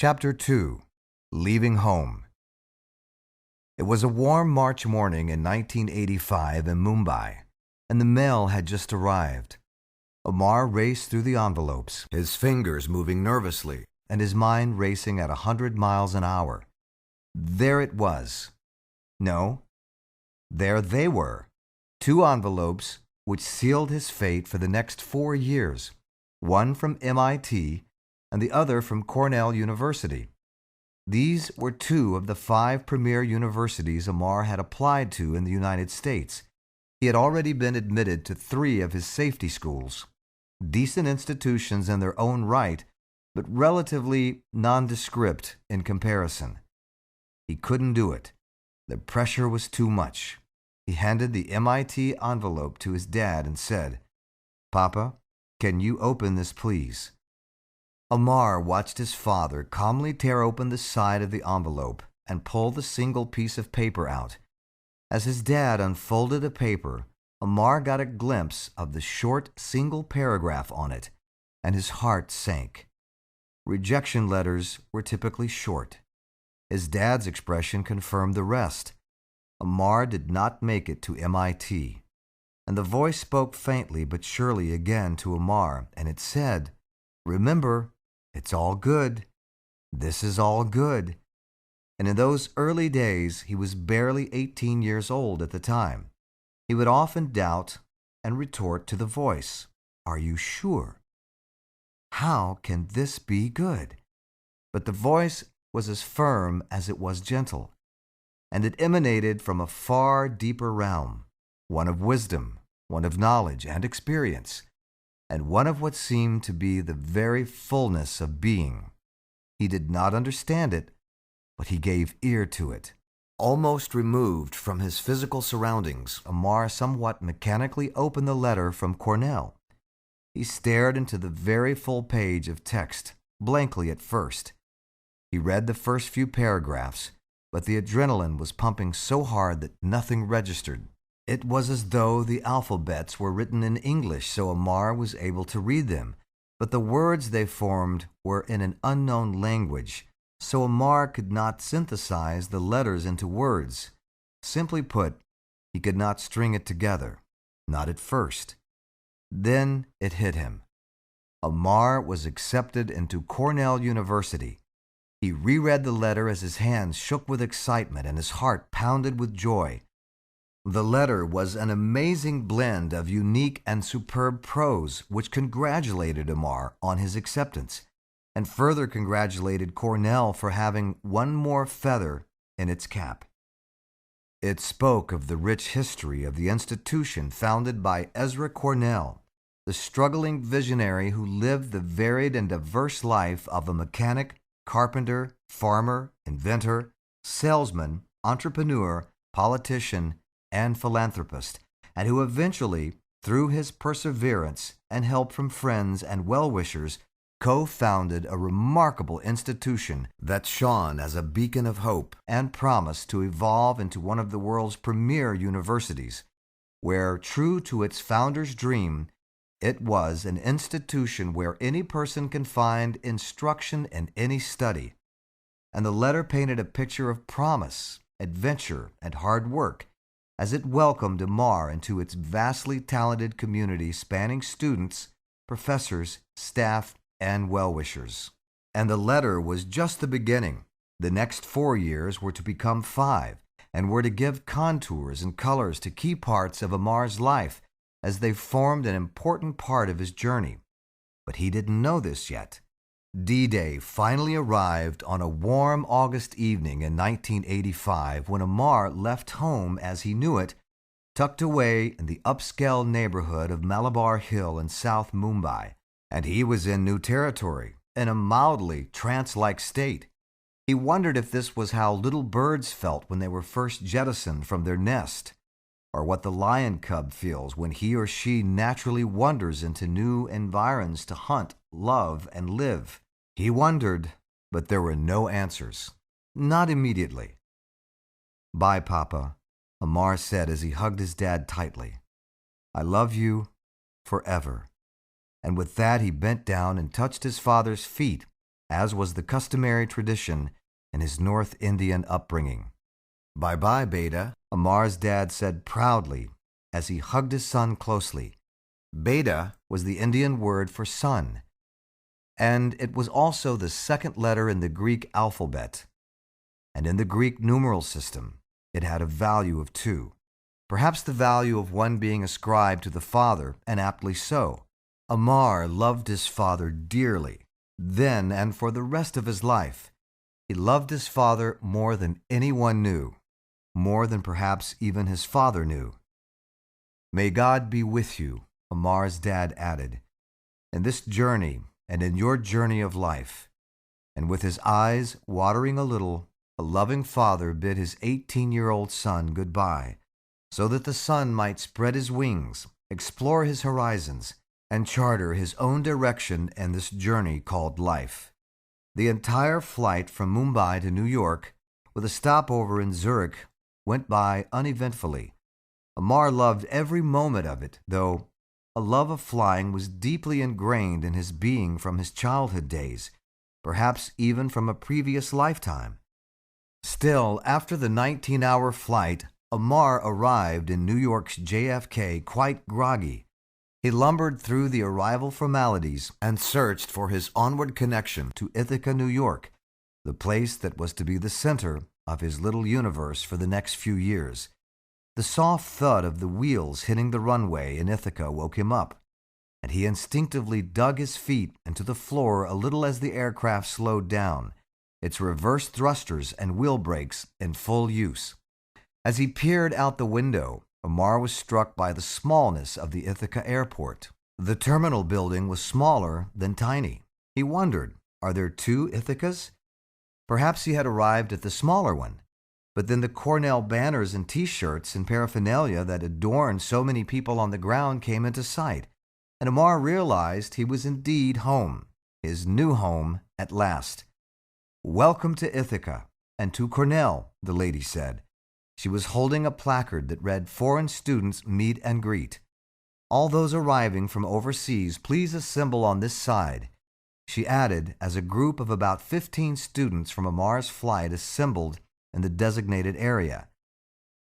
Chapter 2. Leaving Home. It was a warm March morning in 1985 in Mumbai, and the mail had just arrived. Amar raced through the envelopes, his fingers moving nervously and his mind racing at 100 miles an hour. There it was. No, there they were. 2 envelopes which sealed his fate for the next 4 years, one from MIT and the other from Cornell University. These were 2 of the 5 premier universities Amar had applied to in the United States. He had already been admitted to 3 of his safety schools, decent institutions in their own right, but relatively nondescript in comparison. He couldn't do it. The pressure was too much. He handed the MIT envelope to his dad and said, "Papa, can you open this, please?" Amar watched his father calmly tear open the side of the envelope and pull the single piece of paper out. As his dad unfolded the paper, Amar got a glimpse of the short single paragraph on it, and his heart sank. Rejection letters were typically short. His dad's expression confirmed the rest. Amar did not make it to MIT. And the voice spoke faintly but surely again to Amar, and it said, "Remember, it's all good. This is all good." And in those early days, he was barely 18 years old at the time. He would often doubt and retort to the voice, "Are you sure? How can this be good?" But the voice was as firm as it was gentle, and it emanated from a far deeper realm, one of wisdom, one of knowledge and experience, and one of what seemed to be the very fullness of being. He did not understand it, but he gave ear to it. Almost removed from his physical surroundings, Amar somewhat mechanically opened the letter from Cornell. He stared into the very full page of text, blankly at first. He read the first few paragraphs, but the adrenaline was pumping so hard that nothing registered. It was as though the alphabets were written in English so Amar was able to read them, but the words they formed were in an unknown language, so Amar could not synthesize the letters into words. Simply put, he could not string it together, not at first. Then it hit him. Amar was accepted into Cornell University. He reread the letter as his hands shook with excitement and his heart pounded with joy. The letter was an amazing blend of unique and superb prose which congratulated Amar on his acceptance and further congratulated Cornell for having one more feather in its cap. It spoke of the rich history of the institution founded by Ezra Cornell, the struggling visionary who lived the varied and diverse life of a mechanic, carpenter, farmer, inventor, salesman, entrepreneur, politician, and philanthropist, and who eventually, through his perseverance and help from friends and well-wishers, co-founded a remarkable institution that shone as a beacon of hope and promised to evolve into one of the world's premier universities, where, true to its founder's dream, it was an institution where any person can find instruction in any study. And the letter painted a picture of promise, adventure, and hard work, as it welcomed Amar into its vastly talented community spanning students, professors, staff, and well-wishers. And the letter was just the beginning. The next 4 years were to become 5, and were to give contours and colors to key parts of Amar's life as they formed an important part of his journey. But he didn't know this yet. D-Day finally arrived on a warm August evening in 1985 when Amar left home as he knew it, tucked away in the upscale neighborhood of Malabar Hill in South Mumbai, and he was in new territory, in a mildly trance-like state. He wondered if this was how little birds felt when they were first jettisoned from their nest, or what the lion cub feels when he or she naturally wanders into new environs to hunt, love, and live. He wondered, but there were no answers. Not immediately. "Bye, Papa," Amar said as he hugged his dad tightly. "I love you forever." And with that he bent down and touched his father's feet as was the customary tradition in his North Indian upbringing. "Bye-bye, Beta," Amar's dad said proudly as he hugged his son closely. Beta was the Indian word for son, and it was also the second letter in the Greek alphabet. And in the Greek numeral system, it had a value of 2, perhaps the value of 1 being ascribed to the father, and aptly so. Amar loved his father dearly, then and for the rest of his life. He loved his father more than anyone knew, more than perhaps even his father knew. "May God be with you," Amar's dad added, "in this journey and in your journey of life." And with his eyes watering a little, a loving father bid his 18-year-old son goodbye, so that the son might spread his wings, explore his horizons, and charter his own direction in this journey called life. The entire flight from Mumbai to New York, with a stopover in Zurich, went by uneventfully. Amar loved every moment of it, though a love of flying was deeply ingrained in his being from his childhood days, perhaps even from a previous lifetime. Still, after the 19-hour flight, Amar arrived in New York's JFK quite groggy. He lumbered through the arrival formalities and searched for his onward connection to Ithaca, New York, the place that was to be the center of his little universe for the next few years. The soft thud of the wheels hitting the runway in Ithaca woke him up, and he instinctively dug his feet into the floor a little as the aircraft slowed down, its reverse thrusters and wheel brakes in full use. As he peered out the window, Amar was struck by the smallness of the Ithaca airport. The terminal building was smaller than tiny. He wondered, are there 2 Ithacas? Perhaps he had arrived at the smaller one. But then the Cornell banners and T-shirts and paraphernalia that adorned so many people on the ground came into sight, and Amar realized he was indeed home, his new home at last. "Welcome to Ithaca, and to Cornell," the lady said. She was holding a placard that read, "Foreign students meet and greet. All those arriving from overseas, please assemble on this side." She added, as a group of about 15 students from Amar's flight assembled in the designated area,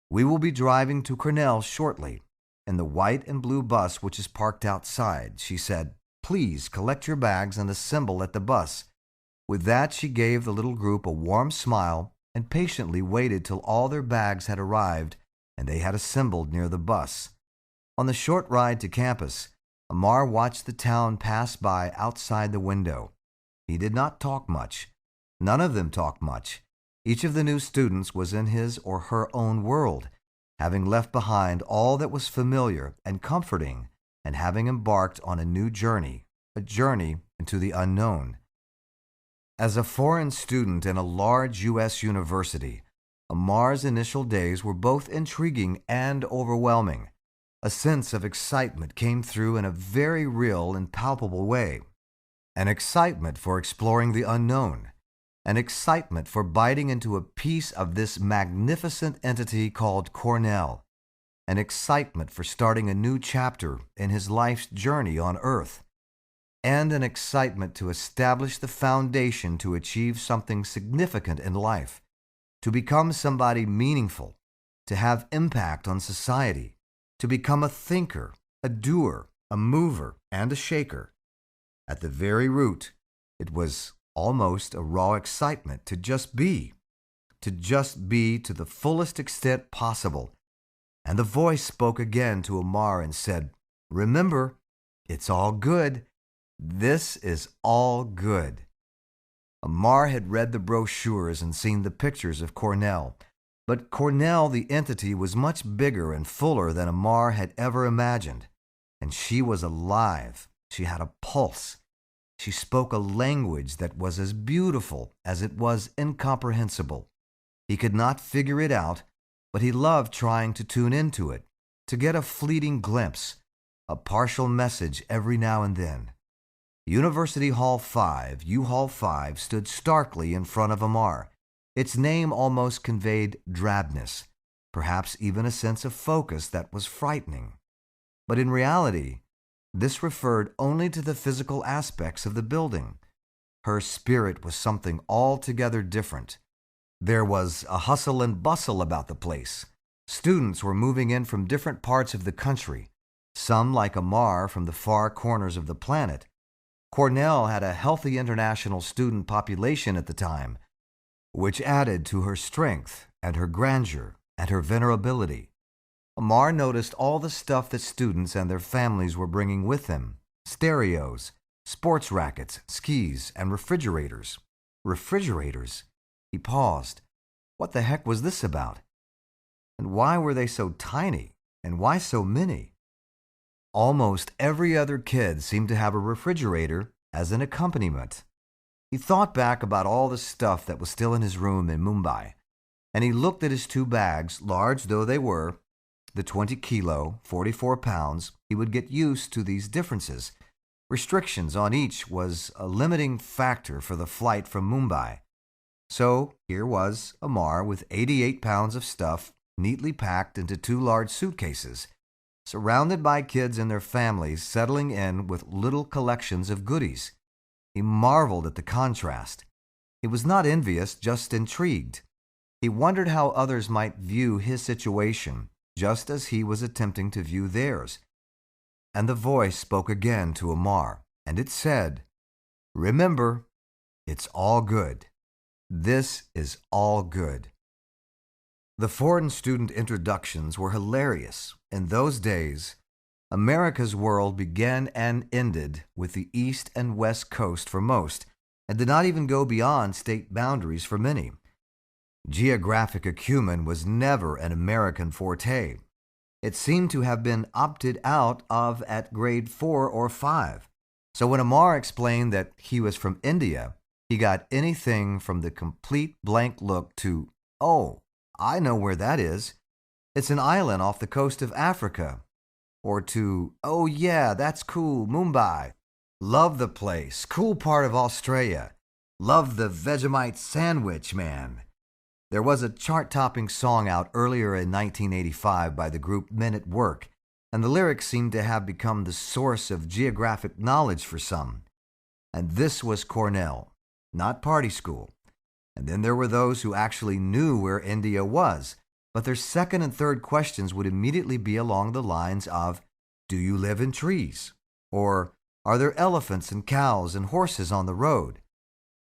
"We will be driving to Cornell shortly, in the white and blue bus which is parked outside," she said. "Please collect your bags and assemble at the bus." With that, she gave the little group a warm smile and patiently waited till all their bags had arrived and they had assembled near the bus. On the short ride to campus, Amar watched the town pass by outside the window. He did not talk much. None of them talked much. Each of the new students was in his or her own world, having left behind all that was familiar and comforting, and having embarked on a new journey, a journey into the unknown. As a foreign student in a large U.S. university, Amar's initial days were both intriguing and overwhelming. A sense of excitement came through in a very real and palpable way. An excitement for exploring the unknown. An excitement for biting into a piece of this magnificent entity called Cornell. An excitement for starting a new chapter in his life's journey on Earth. And an excitement to establish the foundation to achieve something significant in life, to become somebody meaningful, to have impact on society, to become a thinker, a doer, a mover, and a shaker. At the very root, it was almost a raw excitement to just be to the fullest extent possible. And the voice spoke again to Amar and said, "Remember, it's all good. This is all good." Amar had read the brochures and seen the pictures of Cornell, but Cornell, the entity, was much bigger and fuller than Amar had ever imagined. And she was alive. She had a pulse. She spoke a language that was as beautiful as it was incomprehensible. He could not figure it out, but he loved trying to tune into it, to get a fleeting glimpse, a partial message every now and then. University Hall 5, U-Hall 5, stood starkly in front of Amar. Its name almost conveyed drabness, perhaps even a sense of focus that was frightening. But in reality, this referred only to the physical aspects of the building. Her spirit was something altogether different. There was a hustle and bustle about the place. Students were moving in from different parts of the country, some like Amar from the far corners of the planet. Cornell had a healthy international student population at the time, which added to her strength and her grandeur and her venerability. Amar noticed all the stuff that students and their families were bringing with them: stereos, sports rackets, skis, and refrigerators. Refrigerators? He paused. What the heck was this about? And why were they so tiny? And why so many? Almost every other kid seemed to have a refrigerator as an accompaniment. He thought back about all the stuff that was still in his room in Mumbai, and he looked at his 2 bags, large though they were, the 20-kilo, 44 pounds. He would get used to these differences. Restrictions on each was a limiting factor for the flight from Mumbai. So here was Amar with 88 pounds of stuff neatly packed into 2 large suitcases, surrounded by kids and their families settling in with little collections of goodies. He marveled at the contrast. He was not envious, just intrigued. He wondered how others might view his situation, just as he was attempting to view theirs. And the voice spoke again to Amar, and it said, "Remember, it's all good. This is all good." The foreign student introductions were hilarious. In those days, America's world began and ended with the East and West Coast for most, and did not even go beyond state boundaries for many. Geographic acumen was never an American forte. It seemed to have been opted out of at grade 4 or 5. So when Amar explained that he was from India, he got anything from the complete blank look to, "Oh, I know where that is. It's an island off the coast of Africa." Or to, "Oh yeah, that's cool, Mumbai. Love the place, cool part of Australia. Love the Vegemite sandwich, man." There was a chart-topping song out earlier in 1985 by the group Men at Work, and the lyrics seemed to have become the source of geographic knowledge for some. And this was Cornell, not party school. And then there were those who actually knew where India was, but their second and third questions would immediately be along the lines of, "Do you live in trees?" Or, "Are there elephants and cows and horses on the road?"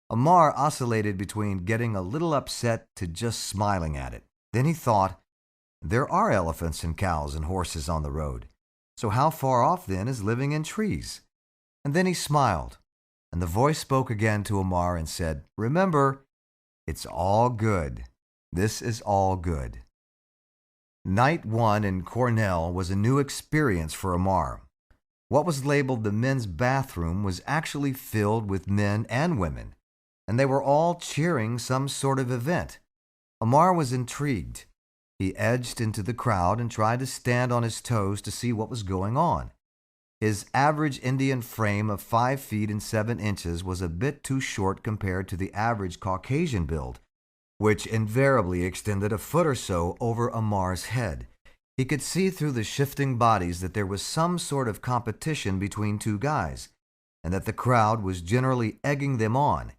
Amar oscillated between getting a little upset to just smiling at it. Then he thought, there are elephants and cows and horses on the road. So how far off then is living in trees? And then he smiled, and the voice spoke again to Amar and said, "Remember, it's all good. This is all good." Night 1 in Cornell was a new experience for Amar. What was labeled the men's bathroom was actually filled with men and women, and they were all cheering some sort of event. Amar was intrigued. He edged into the crowd and tried to stand on his toes to see what was going on. His average Indian frame of 5 feet and 7 inches was a bit too short compared to the average Caucasian build, which invariably extended a foot or so over Amar's head. He could see through the shifting bodies that there was some sort of competition between 2 guys, and that the crowd was generally egging them on.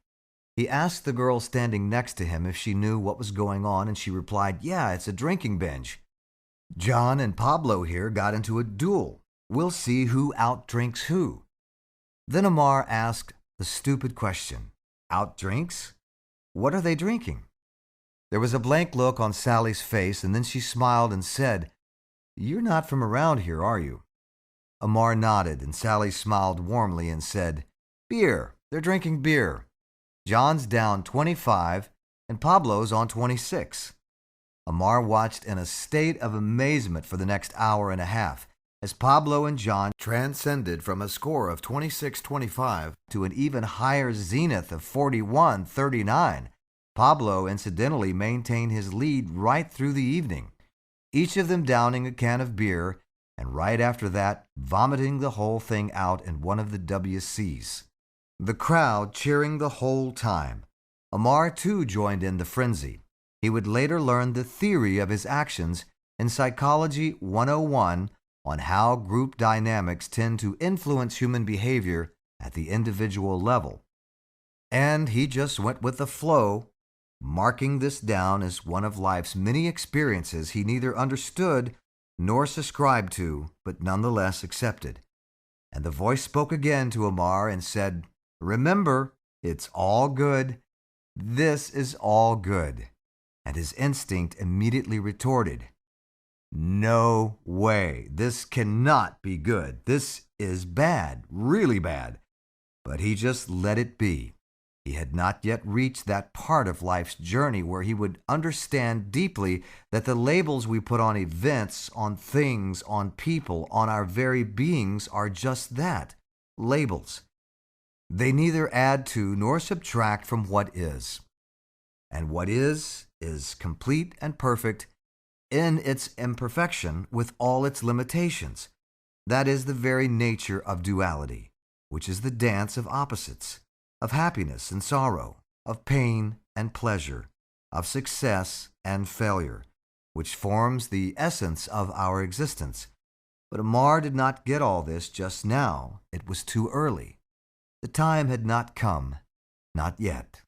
He asked the girl standing next to him if she knew what was going on, and she replied, "Yeah, it's a drinking binge. John and Pablo here got into a duel. We'll see who outdrinks who." Then Amar asked the stupid question, "Outdrinks? What are they drinking?" There was a blank look on Sally's face, and then she smiled and said, "You're not from around here, are you?" Amar nodded, and Sally smiled warmly and said, "Beer. They're drinking beer. John's down 25, and Pablo's on 26. Amar watched in a state of amazement for the next hour and a half, as Pablo and John transcended from a score of 26-25 to an even higher zenith of 41-39. Pablo incidentally maintained his lead right through the evening, each of them downing a can of beer, and right after that, vomiting the whole thing out in one of the WCs. The crowd cheering the whole time. Amar, too, joined in the frenzy. He would later learn the theory of his actions in Psychology 101 on how group dynamics tend to influence human behavior at the individual level. And he just went with the flow, marking this down as one of life's many experiences he neither understood nor subscribed to, but nonetheless accepted. And the voice spoke again to Amar and said, "Remember, it's all good. This is all good." And his instinct immediately retorted, "No way. This cannot be good. This is bad, really bad." But he just let it be. He had not yet reached that part of life's journey where he would understand deeply that the labels we put on events, on things, on people, on our very beings are just that, labels. They neither add to nor subtract from what is. And what is complete and perfect in its imperfection with all its limitations. That is the very nature of duality, which is the dance of opposites, of happiness and sorrow, of pain and pleasure, of success and failure, which forms the essence of our existence. But Amar did not get all this just now. It was too early. The time had not come, not yet.